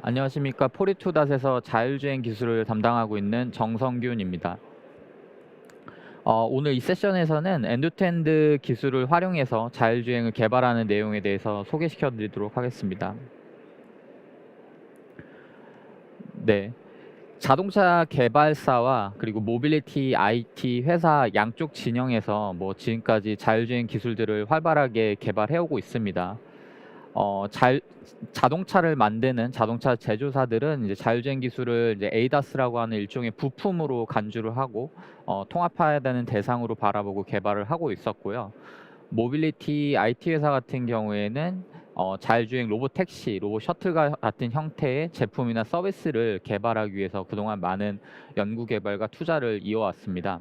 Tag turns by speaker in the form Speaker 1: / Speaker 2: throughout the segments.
Speaker 1: 안녕하십니까. 포리투닷에서 자율주행 기술을 담당하고 있는 정성균입니다. 오늘 이 세션에서는 엔드투엔드 기술을 활용해서 자율주행을 개발하는 내용에 대해서 소개시켜 드리도록 하겠습니다. 네. 자동차 개발사와 그리고 모빌리티 IT 회사 양쪽 진영에서 지금까지 자율주행 기술들을 활발하게 개발해 오고 있습니다. 어, 자, 자동차를 만드는 자동차 제조사들은 이제 자율주행 기술을 이제 ADAS라고 하는 일종의 부품으로 간주를 하고 통합해야 되는 대상으로 바라보고 개발을 하고 있었고요. 모빌리티 IT 회사 같은 경우에는 자율주행 로봇 택시, 로봇 셔틀과 같은 형태의 제품이나 서비스를 개발하기 위해서 그동안 많은 연구 개발과 투자를 이어왔습니다.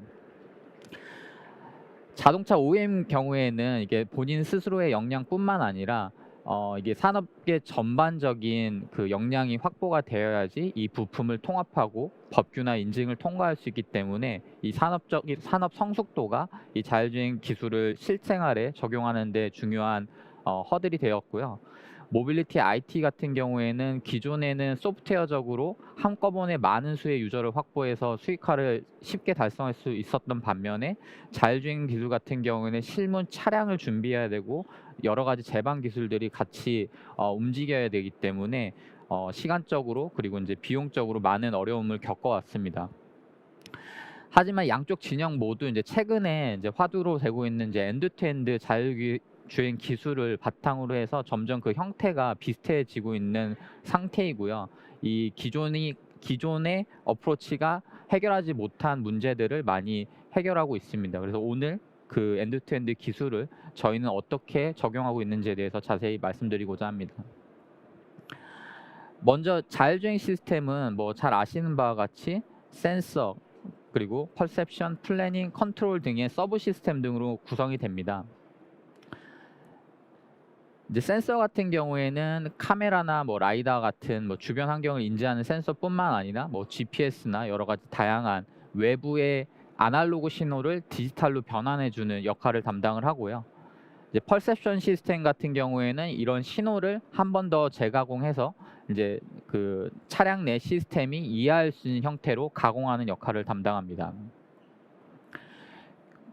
Speaker 1: 자동차 OEM 경우에는 이게 본인 스스로의 역량뿐만 아니라 이게 산업계 전반적인 그 역량이 확보가 되어야지 이 부품을 통합하고 법규나 인증을 통과할 수 있기 때문에 이 산업 성숙도가 이 자율주행 기술을 실생활에 적용하는 데 중요한 허들이 되었고요. 모빌리티 IT 같은 경우에는 기존에는 소프트웨어적으로 한꺼번에 많은 수의 유저를 확보해서 수익화를 쉽게 달성할 수 있었던 반면에 자율주행 기술 같은 경우에는 실문 차량을 준비해야 되고 여러 가지 제반 기술들이 같이 움직여야 되기 때문에 시간적으로 그리고 이제 비용적으로 많은 어려움을 겪어왔습니다. 하지만 양쪽 진영 모두 이제 최근에 이제 화두로 되고 있는 이제 엔드투엔드 자율주행 기술을 바탕으로 해서 점점 그 형태가 비슷해지고 있는 상태이고요. 이 기존의 어프로치가 해결하지 못한 문제들을 많이 해결하고 있습니다. 그래서 오늘 그 엔드투엔드 기술을 저희는 어떻게 적용하고 있는지에 대해서 자세히 말씀드리고자 합니다. 먼저 자율주행 시스템은 잘 아시는 바와 같이 센서, 그리고 퍼셉션, 플래닝, 컨트롤 등의 서브 시스템 등으로 구성이 됩니다. 이제 센서 같은 경우에는 카메라나 라이다 같은 주변 환경을 인지하는 센서뿐만 아니라 GPS나 여러 가지 다양한 외부의 아날로그 신호를 디지털로 변환해주는 역할을 담당을 하고요. 이제 퍼셉션 시스템 같은 경우에는 이런 신호를 한 번 더 재가공해서 이제 그 차량 내 시스템이 이해할 수 있는 형태로 가공하는 역할을 담당합니다.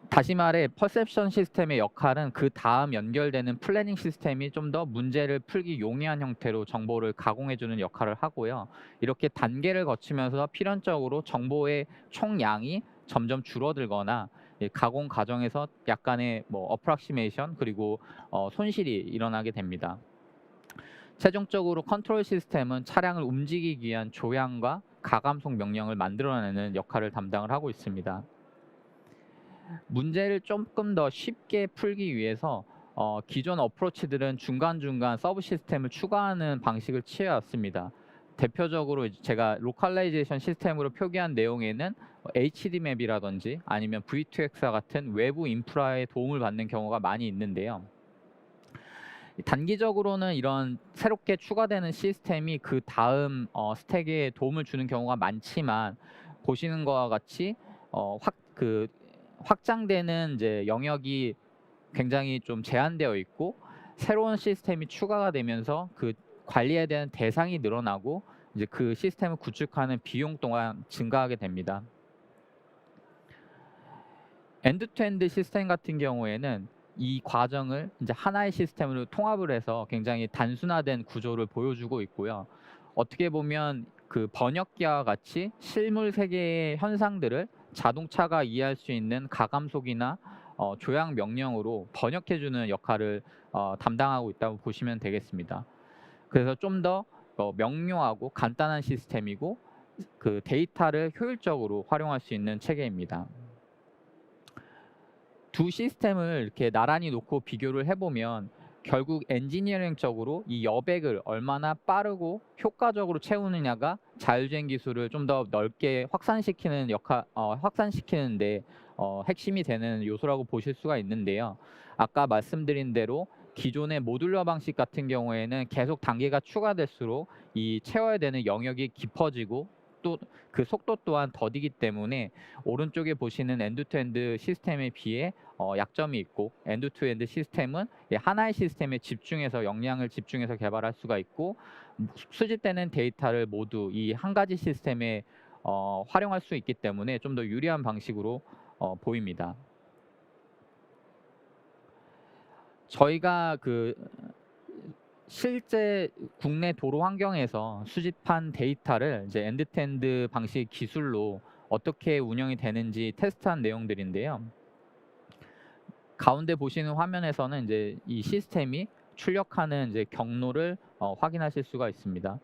Speaker 1: 다시 말해 퍼셉션 시스템의 역할은 그 다음 연결되는 플래닝 시스템이 좀 더 문제를 풀기 용이한 형태로 정보를 가공해주는 역할을 하고요. 이렇게 단계를 거치면서 필연적으로 정보의 총량이 점점 줄어들거나 가공 과정에서 약간의 어프락시메이션 그리고 손실이 일어나게 됩니다. 최종적으로 컨트롤 시스템은 차량을 움직이기 위한 조향과 가감속 명령을 만들어내는 역할을 담당을 하고 있습니다. 문제를 조금 더 쉽게 풀기 위해서 기존 어프로치들은 중간중간 서브 시스템을 추가하는 방식을 취해왔습니다. 대표적으로 제가 로컬라이제이션 시스템으로 표기한 내용에는 HD맵이라든지 아니면 V2X와 같은 외부 인프라의 도움을 받는 경우가 많이 있는데요. 단기적으로는 이런 새롭게 추가되는 시스템이 그 다음 스택에 도움을 주는 경우가 많지만 보시는 것과 같이 확장되는 이제 영역이 굉장히 좀 제한되어 있고 새로운 시스템이 추가가 되면서 그 관리에 대한 대상이 늘어나고 이제 그 시스템을 구축하는 비용 또한 증가하게 됩니다. 엔드투엔드 시스템 같은 경우에는 이 과정을 이제 하나의 시스템으로 통합을 해서 굉장히 단순화된 구조를 보여주고 있고요. 어떻게 보면 그 번역기와 같이 실물 세계의 현상들을 자동차가 이해할 수 있는 가감속이나 조향 명령으로 번역해주는 역할을 담당하고 있다고 보시면 되겠습니다. 그래서 좀 더 명료하고 간단한 시스템이고 그 데이터를 효율적으로 활용할 수 있는 체계입니다. 두 시스템을 이렇게 나란히 놓고 비교를 해보면 결국 엔지니어링적으로 이 여백을 얼마나 빠르고 효과적으로 채우느냐가 자율주행 기술을 좀 더 넓게 확산시키는데 핵심이 되는 요소라고 보실 수가 있는데요. 아까 말씀드린 대로 기존의 모듈러 방식 같은 경우에는 계속 단계가 추가될수록 이 채워야 되는 영역이 깊어지고 속도 또한 더디기 때문에 오른쪽에 보시는 엔드투엔드 시스템에 비해 약점이 있고, 엔드투엔드 시스템은 하나의 시스템에 집중해서 역량을 집중해서 개발할 수가 있고, 수집되는 데이터를 모두 이 한 가지 시스템에 활용할 수 있기 때문에 좀 더 유리한 방식으로 보입니다. 저희가 실제 국내 도로 환경에서 수집한 데이터를 이제 엔드투엔드 방식 기술로 어떻게 운영이 되는지 테스트한 내용들인데요. 가운데 보시는 화면에서는 이제 이 시스템이 출력하는 이제 경로를 확인하실 수가 있습니다.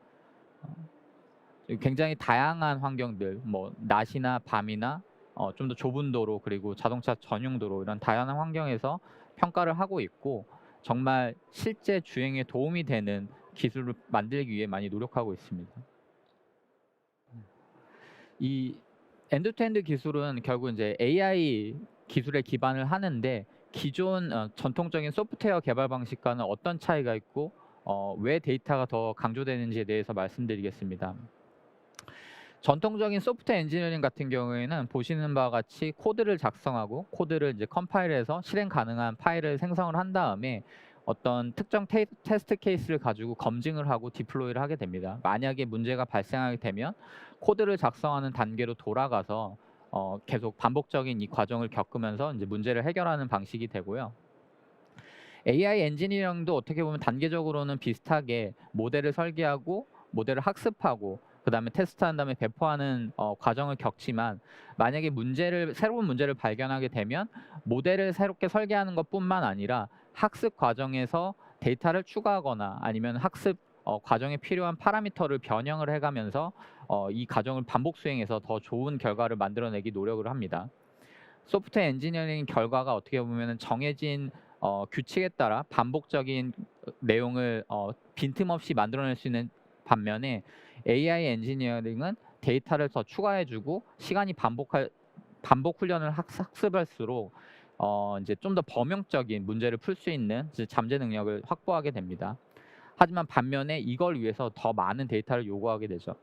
Speaker 1: 굉장히 다양한 환경들, 뭐 낮이나 밤이나 좀 더 좁은 도로, 그리고 자동차 전용 도로, 이런 다양한 환경에서 평가를 하고 있고, 정말 실제 주행에 도움이 되는 기술을 만들기 위해 많이 노력하고 있습니다. 이 엔드투엔드 기술은 결국 이제 AI 기술에 기반을 하는데, 기존 전통적인 소프트웨어 개발 방식과는 어떤 차이가 있고 왜 데이터가 더 강조되는지에 대해서 말씀드리겠습니다. 전통적인 소프트웨어 엔지니어링 같은 경우에는 보시는 바와 같이 코드를 작성하고 코드를 이제 컴파일해서 실행 가능한 파일을 생성을 한 다음에 어떤 특정 테스트 케이스를 가지고 검증을 하고 디플로이를 하게 됩니다. 만약에 문제가 발생하게 되면 코드를 작성하는 단계로 돌아가서 계속 반복적인 이 과정을 겪으면서 이제 문제를 해결하는 방식이 되고요. AI 엔지니어링도 어떻게 보면 단계적으로는 비슷하게 모델을 설계하고 모델을 학습하고 그다음에 테스트한 다음에 배포하는 과정을 겪지만, 만약에 새로운 문제를 발견하게 되면 모델을 새롭게 설계하는 것뿐만 아니라 학습 과정에서 데이터를 추가하거나 아니면 학습 과정에 필요한 파라미터를 변형을 해가면서 이 과정을 반복 수행해서 더 좋은 결과를 만들어내기 노력을 합니다. 소프트웨어 엔지니어링 결과가 어떻게 보면 정해진 규칙에 따라 반복적인 내용을 빈틈없이 만들어낼 수 있는 반면에, AI 엔지니어링은 데이터를 더 추가해주고 시간이 반복 훈련을 학습할수록 이제 좀 더 범용적인 문제를 풀 수 있는 잠재 능력을 확보하게 됩니다. 하지만 반면에 이걸 위해서 더 많은 데이터를 요구하게 되죠.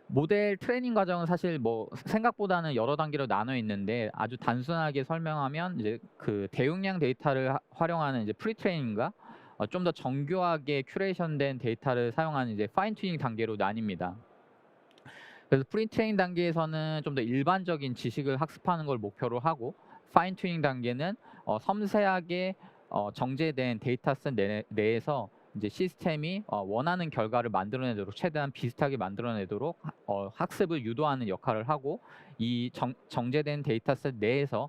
Speaker 1: 모델 트레이닝 과정은 사실 뭐 생각보다는 여러 단계로 나눠 있는데, 아주 단순하게 설명하면 이제 대용량 데이터를 활용하는 이제 프리트레이닝과 좀 더 정교하게 큐레이션된 데이터를 사용하는 이제 파인 튜닝 단계로 나뉩니다. 그래서 프리트레이닝 단계에서는 좀 더 일반적인 지식을 학습하는 걸 목표로 하고, 파인 튜닝 단계는 섬세하게 정제된 데이터셋 내에서 이제 시스템이 원하는 결과를 만들어내도록, 최대한 비슷하게 만들어내도록 학습을 유도하는 역할을 하고, 이 정제된 데이터셋 내에서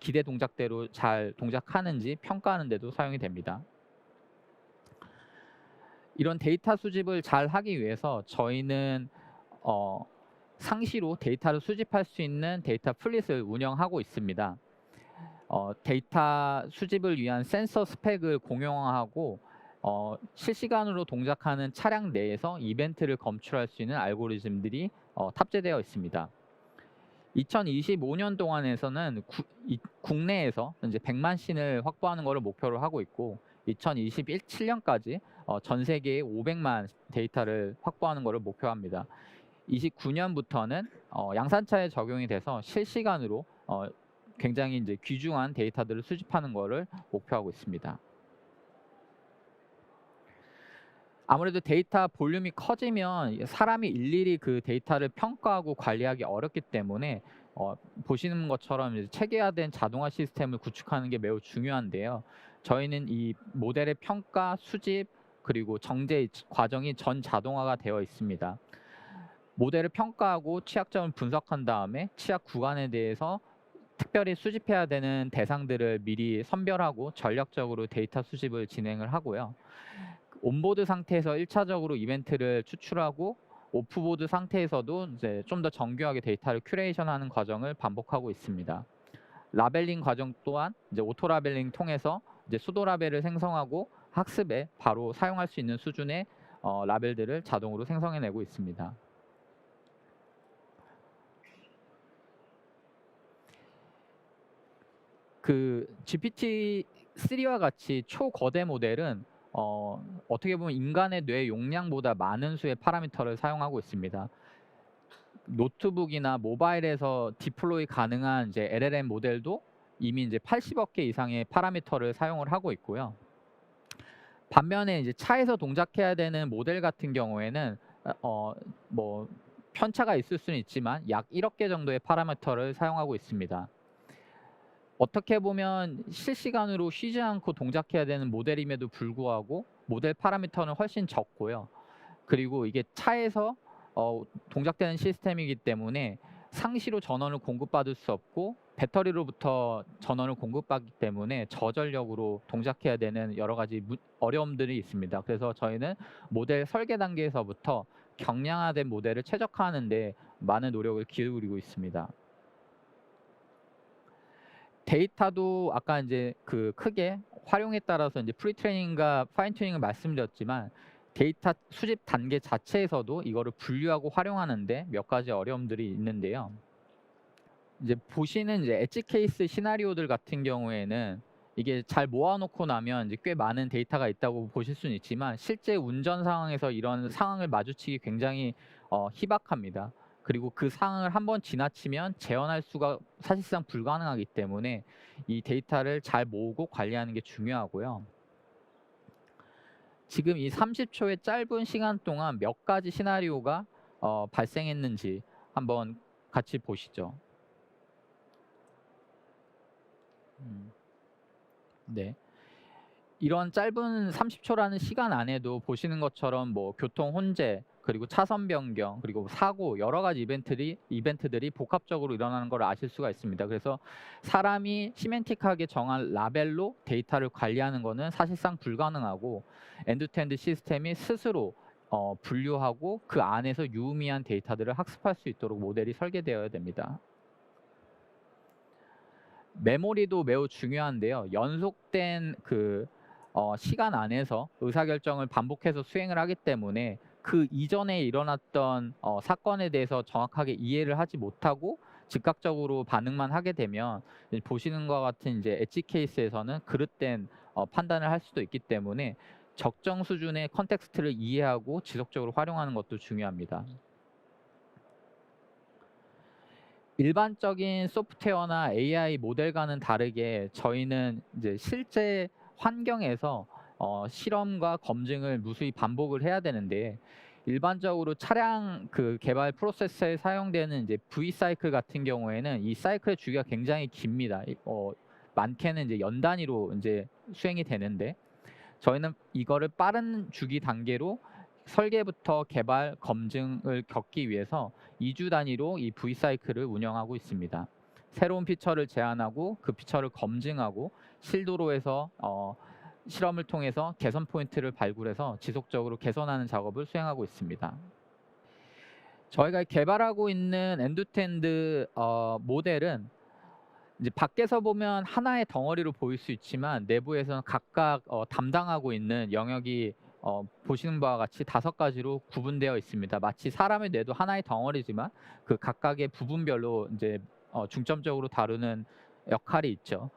Speaker 1: 기대 동작대로 잘 동작하는지 평가하는 데도 사용이 됩니다. 이런 데이터 수집을 잘 하기 위해서 저희는 상시로 데이터를 수집할 수 있는 데이터 플릿을 운영하고 있습니다. 데이터 수집을 위한 센서 스펙을 공용화하고 실시간으로 동작하는 차량 내에서 이벤트를 검출할 수 있는 알고리즘들이 탑재되어 있습니다. 2025년 동안에서는 국내에서 이제 100만 씬을 확보하는 것을 목표로 하고 있고, 2027년까지 전 세계에 500만 데이터를 확보하는 것을 목표합니다. 29년부터는 양산차에 적용이 돼서 실시간으로 굉장히 이제 귀중한 데이터들을 수집하는 것을 목표하고 있습니다. 아무래도 데이터 볼륨이 커지면 사람이 일일이 그 데이터를 평가하고 관리하기 어렵기 때문에 보시는 것처럼 이제 체계화된 자동화 시스템을 구축하는 게 매우 중요한데요. 저희는 이 모델의 평가, 수집, 그리고 정제 과정이 전 자동화가 되어 있습니다. 모델을 평가하고 취약점을 분석한 다음에 취약 구간에 대해서 특별히 수집해야 되는 대상들을 미리 선별하고 전략적으로 데이터 수집을 진행을 하고요. 온보드 상태에서 1차적으로 이벤트를 추출하고, 오프보드 상태에서도 이제 좀 더 정교하게 데이터를 큐레이션하는 과정을 반복하고 있습니다. 라벨링 과정 또한 이제 오토 라벨링 통해서 이제 수도 라벨을 생성하고 학습에 바로 사용할 수 있는 수준의 라벨들을 자동으로 생성해내고 있습니다. GPT-3와 같이 초거대 모델은 어떻게 보면 인간의 뇌 용량보다 많은 수의 파라미터를 사용하고 있습니다. 노트북이나 모바일에서 디플로이 가능한 이제 LLM 모델도 이미 이제 80억 개 이상의 파라미터를 사용을 하고 있고요. 반면에 이제 차에서 동작해야 되는 모델 같은 경우에는 뭐 편차가 있을 수는 있지만 약 1억 개 정도의 파라미터를 사용하고 있습니다. 어떻게 보면 실시간으로 쉬지 않고 동작해야 되는 모델임에도 불구하고 모델 파라미터는 훨씬 적고요. 그리고 이게 차에서 동작되는 시스템이기 때문에 상시로 전원을 공급받을 수 없고 배터리로부터 전원을 공급받기 때문에 저전력으로 동작해야 되는 여러 가지 어려움들이 있습니다. 그래서 저희는 모델 설계 단계에서부터 경량화된 모델을 최적화하는 데 많은 노력을 기울이고 있습니다. 데이터도 아까 이제 그 크게 활용에 따라서 이제 프리트레이닝과 파인 튜닝을 말씀드렸지만 데이터 수집 단계 자체에서도 이거를 분류하고 활용하는데 몇 가지 어려움들이 있는데요. 이제 보시는 이제 엣지 케이스 시나리오들 같은 경우에는 이게 잘 모아놓고 나면 이제 꽤 많은 데이터가 있다고 보실 수는 있지만 실제 운전 상황에서 이런 상황을 마주치기 굉장히 희박합니다. 그리고 그 상황을 한번 지나치면 재현할 수가 사실상 불가능하기 때문에 이 데이터를 잘 모으고 관리하는 게 중요하고요. 지금 이 30초의 짧은 시간 동안 몇 가지 시나리오가 발생했는지 한번 같이 보시죠. 네. 이런 짧은 30초라는 시간 안에도 보시는 것처럼 뭐 교통 혼재, 그리고 차선 변경, 그리고 사고 여러 가지 이벤트들이 복합적으로 일어나는 걸 아실 수가 있습니다. 그래서 사람이 시멘틱하게 정한 라벨로 데이터를 관리하는 것은 사실상 불가능하고 엔드투엔드 시스템이 스스로 분류하고 그 안에서 유의미한 데이터들을 학습할 수 있도록 모델이 설계되어야 됩니다. 메모리도 매우 중요한데요. 연속된 그 시간 안에서 의사결정을 반복해서 수행을 하기 때문에 그 이전에 일어났던 사건에 대해서 정확하게 이해를 하지 못하고 즉각적으로 반응만 하게 되면 보시는 것 같은 이제 엣지 케이스에서는 그릇된 판단을 할 수도 있기 때문에 적정 수준의 컨텍스트를 이해하고 지속적으로 활용하는 것도 중요합니다. 일반적인 소프트웨어나 AI 모델과는 다르게 저희는 이제 실제 환경에서 실험과 검증을 무수히 반복을 해야 되는데 일반적으로 차량 그 개발 프로세스에 사용되는 이제 V 사이클 같은 경우에는 이 사이클의 주기가 굉장히 깁니다. 많게는 이제 연 단위로 이제 수행이 되는데 저희는 이거를 빠른 주기 단계로 설계부터 개발, 검증을 겪기 위해서 2주 단위로 이 V 사이클을 운영하고 있습니다. 새로운 피처를 제안하고 그 피처를 검증하고 실도로에서 실험을 통해서 개선 포인트를 발굴해서 지속적으로 개선하는 작업을 수행하고 있습니다. 저희가 개발하고 있는 엔드투엔드 모델은 이제 밖에서 보면 하나의 덩어리로 보일 수 있지만 내부에서는 각각 담당하고 있는 영역이 보시는 바와 같이 5가지로 구분되어 있습니다. 마치 사람의 뇌도 하나의 덩어리지만 그 각각의 부분별로 이제 중점적으로 다루는 역할이 있죠.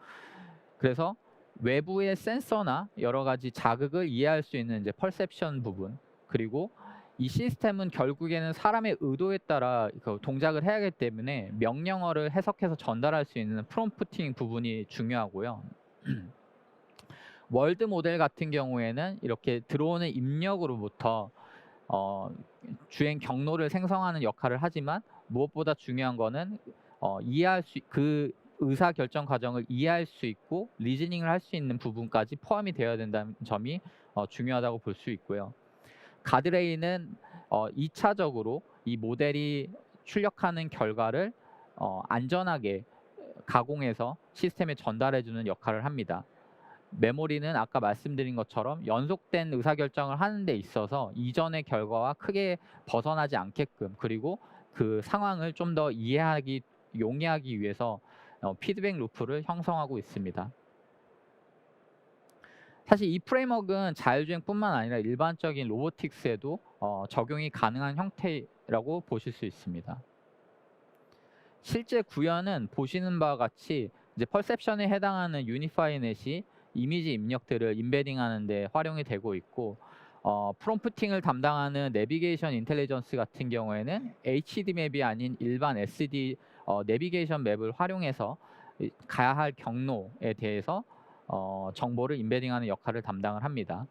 Speaker 1: 그래서 외부의 센서나 여러 가지 자극을 이해할 수 있는 이제 퍼셉션 부분, 그리고 이 시스템은 결국에는 사람의 의도에 따라 그 동작을 해야 하기 때문에 명령어를 해석해서 전달할 수 있는 프롬프팅 부분이 중요하고요. 월드 모델 같은 경우에는 이렇게 들어오는 입력으로부터 주행 경로를 생성하는 역할을 하지만 무엇보다 중요한 거는 그 의사 결정 과정을 이해할 수 있고 리즈닝을 할 수 있는 부분까지 포함이 되어야 된다는 점이 중요하다고 볼 수 있고요. 가드레일은 2차적으로 이 모델이 출력하는 결과를 안전하게 가공해서 시스템에 전달해주는 역할을 합니다. 메모리는 아까 말씀드린 것처럼 연속된 의사결정을 하는 데 있어서 이전의 결과와 크게 벗어나지 않게끔, 그리고 그 상황을 좀 더 용이하기 위해서 피드백 루프를 형성하고 있습니다. 사실 이 프레임워크는 자율주행뿐만 아니라 일반적인 로보틱스에도 적용이 가능한 형태라고 보실 수 있습니다. 실제 구현은 보시는 바와 같이 이제 퍼셉션에 해당하는 유니파이 넷이 이미지 입력들을 임베딩하는 데 활용이 되고 있고, 프롬프팅을 담당하는 내비게이션 인텔리전스 같은 경우에는 HD 맵이 아닌 일반 SD 내비게이션 맵을 활용해서 가야 할 경로에 대해서 정보를 임베딩하는 역할을 담당을 합니다.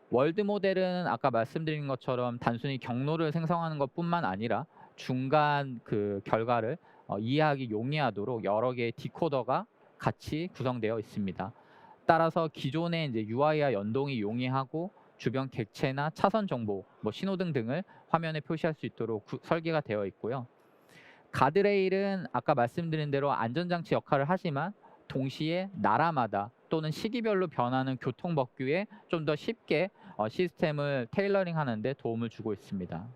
Speaker 1: 월드 모델은 아까 말씀드린 것처럼 단순히 경로를 생성하는 것뿐만 아니라 중간 그 결과를 이해하기 용이하도록 여러 개의 디코더가 같이 구성되어 있습니다. 따라서 기존의 이제 UI와 연동이 용이하고 주변 객체나 차선 정보, 신호등 등을 화면에 표시할 수 있도록 설계가 되어 있고요. 가드레일은 아까 말씀드린 대로 안전장치 역할을 하지만 동시에 나라마다 또는 시기별로 변하는 교통법규에 좀 더 쉽게 시스템을 테일러링 하는 데 도움을 주고 있습니다.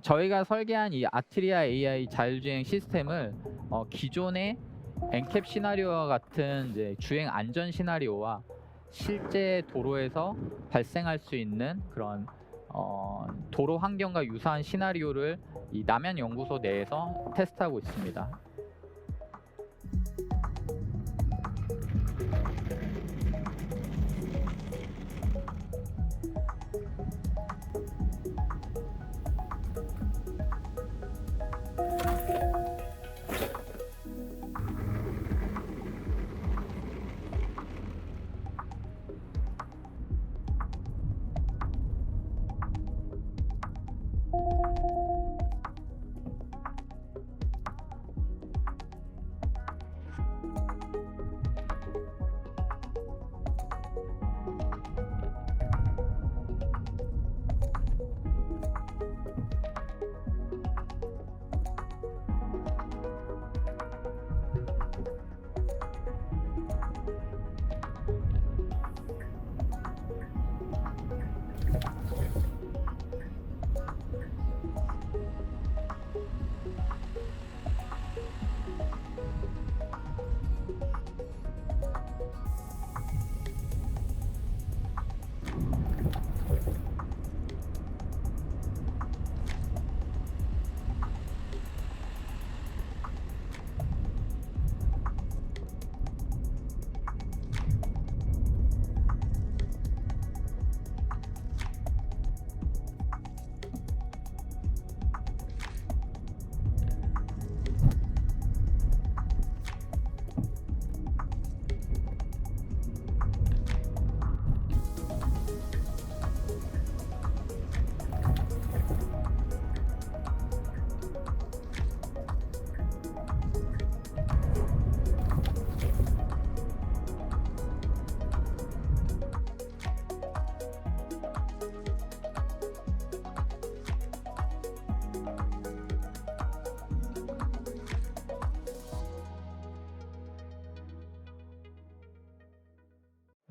Speaker 1: 저희가 설계한 이 아트리아 AI 자율주행 시스템을 기존의 엔캡 시나리오와 같은 이제 주행 안전 시나리오와 실제 도로에서 발생할 수 있는 그런 도로 환경과 유사한 시나리오를 이 남양 연구소 내에서 테스트하고 있습니다.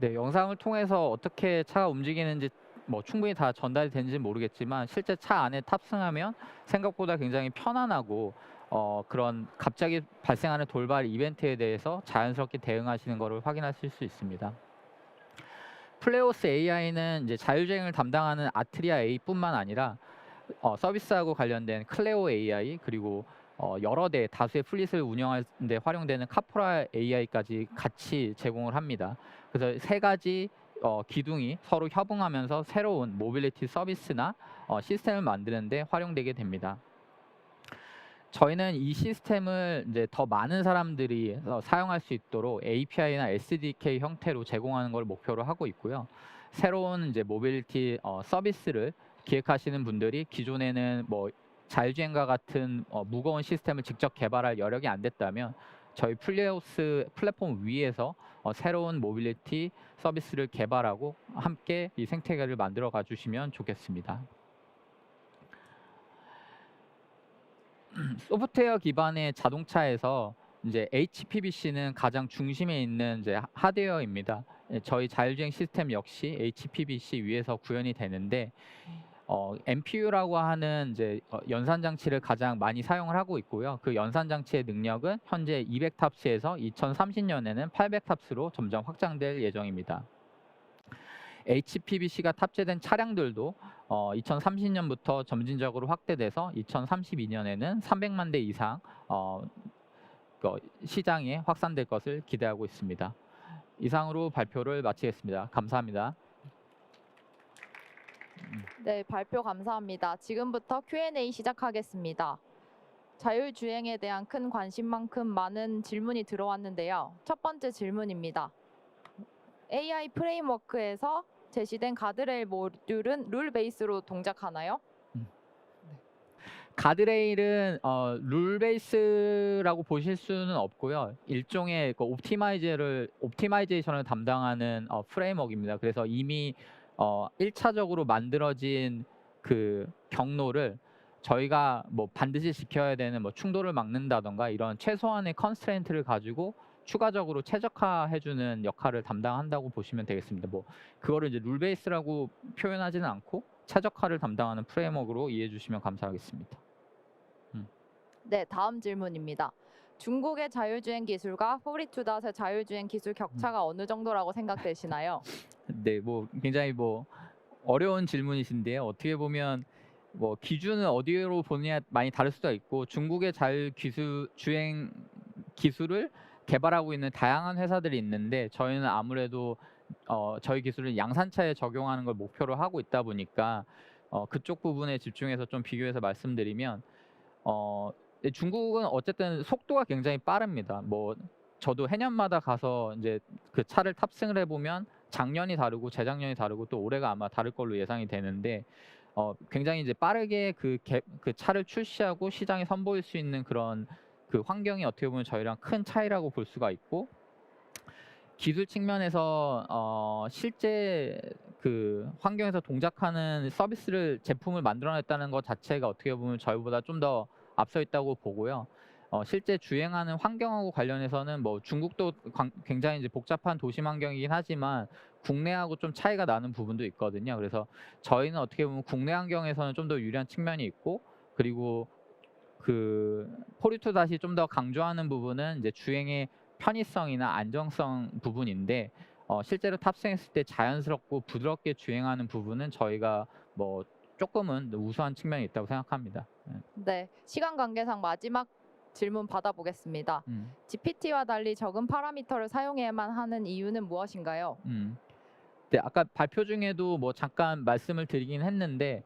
Speaker 1: 네, 영상을 통해서 어떻게 차가 움직이는지 충분히 다 전달이 되는지 모르겠지만 실제 차 안에 탑승하면 생각보다 굉장히 편안하고 그런 갑자기 발생하는 돌발 이벤트에 대해서 자연스럽게 대응하시는 것을 확인하실 수 있습니다. 플레오스 AI는 이제 자율주행을 담당하는 아트리아 A뿐만 아니라 서비스하고 관련된 클레오 AI 그리고 여러 대 다수의 플릿을 운영하는 데 활용되는 카포라 AI까지 같이 제공을 합니다. 그래서 세 가지 기둥이 서로 협응하면서 새로운 모빌리티 서비스나 시스템을 만드는 데 활용되게 됩니다. 저희는 이 시스템을 이제 더 많은 사람들이 사용할 수 있도록 API나 SDK 형태로 제공하는 걸 목표로 하고 있고요. 새로운 이제 모빌리티 서비스를 기획하시는 분들이 기존에는 자율주행과 같은 무거운 시스템을 직접 개발할 여력이 안 됐다면 저희 플레오스 플랫폼 위에서 새로운 모빌리티 서비스를 개발하고 함께 이 생태계를 만들어 가주시면 좋겠습니다. 소프트웨어 기반의 자동차에서 이제 HPBC는 가장 중심에 있는 이제 하드웨어입니다. 저희 자율주행 시스템 역시 HPBC 위에서 구현이 되는데 MPU라고 하는 이제 연산 장치를 가장 많이 사용을 하고 있고요. 그 연산 장치의 능력은 현재 200탑스에서 2030년에는 800탑스로 점점 확장될 예정입니다. HPVC가 탑재된 차량들도 2030년부터 점진적으로 확대돼서 2032년에는 300만 대 이상 시장에 확산될 것을 기대하고 있습니다. 이상으로 발표를 마치겠습니다. 감사합니다.
Speaker 2: 네, 발표 감사합니다. 지금부터 Q&A 시작하겠습니다. 자율주행에 대한 큰 관심만큼 많은 질문이 들어왔는데요. 첫 번째 질문입니다. AI 프레임워크에서 제시된 가드레일 모듈은 룰 베이스로 동작하나요?
Speaker 1: 가드레일은 룰 베이스라고 보실 수는 없고요. 일종의 옵티마이제이션을 담당하는 프레임워크입니다. 그래서 이미 1차적으로 만들어진 그 경로를 저희가 뭐 반드시 지켜야 되는 뭐 충돌을 막는다던가 이런 최소한의 컨스트레인트를 가지고 추가적으로 최적화해주는 역할을 담당한다고 보시면 되겠습니다. 뭐 그거를 이제 룰 베이스라고 표현하지는 않고 최적화를 담당하는 프레임워크로 이해해 주시면 감사하겠습니다.
Speaker 2: 네, 다음 질문입니다. 중국의 자율주행 기술과 포리투닷의 자율주행 기술 격차가 어느 정도라고 생각되시나요?
Speaker 1: 네, 뭐 굉장히 뭐 어려운 질문이신데요. 어떻게 보면 뭐 기준은 어디로 보느냐 많이 다를 수가 있고 중국의 주행 기술을 개발하고 있는 다양한 회사들이 있는데 저희는 아무래도 저희 기술을 양산차에 적용하는 걸 목표로 하고 있다 보니까 그쪽 부분에 집중해서 좀 비교해서 말씀드리면 중국은 어쨌든 속도가 굉장히 빠릅니다. 뭐 저도 해년마다 가서 이제 그 차를 탑승을 해보면 작년이 다르고 재작년이 다르고 또 올해가 아마 다를 걸로 예상이 되는데 굉장히 이제 빠르게 그 차를 출시하고 시장에 선보일 수 있는 그런 그 환경이 어떻게 보면 저희랑 큰 차이라고 볼 수가 있고 기술 측면에서 실제 그 환경에서 동작하는 서비스를 제품을 만들어냈다는 것 자체가 어떻게 보면 저희보다 좀 더 앞서 있다고 보고요. 실제 주행하는 환경하고 관련해서는 뭐 중국도 굉장히 이제 복잡한 도심 환경이긴 하지만 국내하고 좀 차이가 나는 부분도 있거든요. 그래서 저희는 어떻게 보면 국내 환경에서는 좀 더 유리한 측면이 있고 그리고 그 포르투닷이 좀 더 강조하는 부분은 이제 주행의 편의성이나 안정성 부분인데 실제로 탑승했을 때 자연스럽고 부드럽게 주행하는 부분은 저희가 뭐 조금은 우수한 측면이 있다고 생각합니다.
Speaker 2: 네, 시간 관계상 마지막 질문 받아보겠습니다. GPT와 달리 적은 파라미터를 사용해야만 하는 이유는 무엇인가요?
Speaker 1: 네, 아까 발표 중에도 뭐 잠깐 말씀을 드리긴 했는데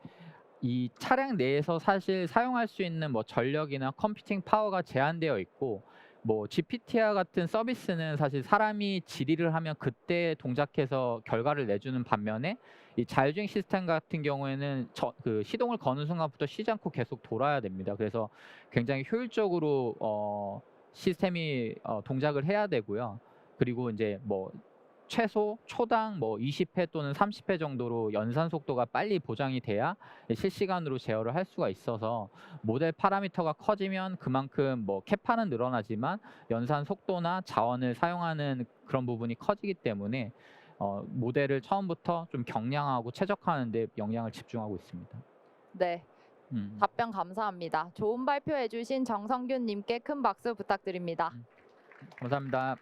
Speaker 1: 이 차량 내에서 사실 사용할 수 있는 뭐 전력이나 컴퓨팅 파워가 제한되어 있고 뭐 GPT와 같은 서비스는 사실 사람이 질의를 하면 그때 동작해서 결과를 내주는 반면에 이 자율주행 시스템 같은 경우에는 그 시동을 거는 순간부터 쉬지 않고 계속 돌아야 됩니다. 그래서 굉장히 효율적으로 시스템이 동작을 해야 되고요. 그리고 이제 뭐 최소 초당 뭐 20회 또는 30회 정도로 연산 속도가 빨리 보장이 돼야 실시간으로 제어를 할 수가 있어서 모델 파라미터가 커지면 그만큼 뭐 캐파는 늘어나지만 연산 속도나 자원을 사용하는 그런 부분이 커지기 때문에 모델을 처음부터 좀 경량하고 최적화하는 데 영향을 집중하고 있습니다.
Speaker 2: 네, 답변 감사합니다. 좋은 발표해 주신 정성균 님께 큰 박수 부탁드립니다.
Speaker 1: 감사합니다.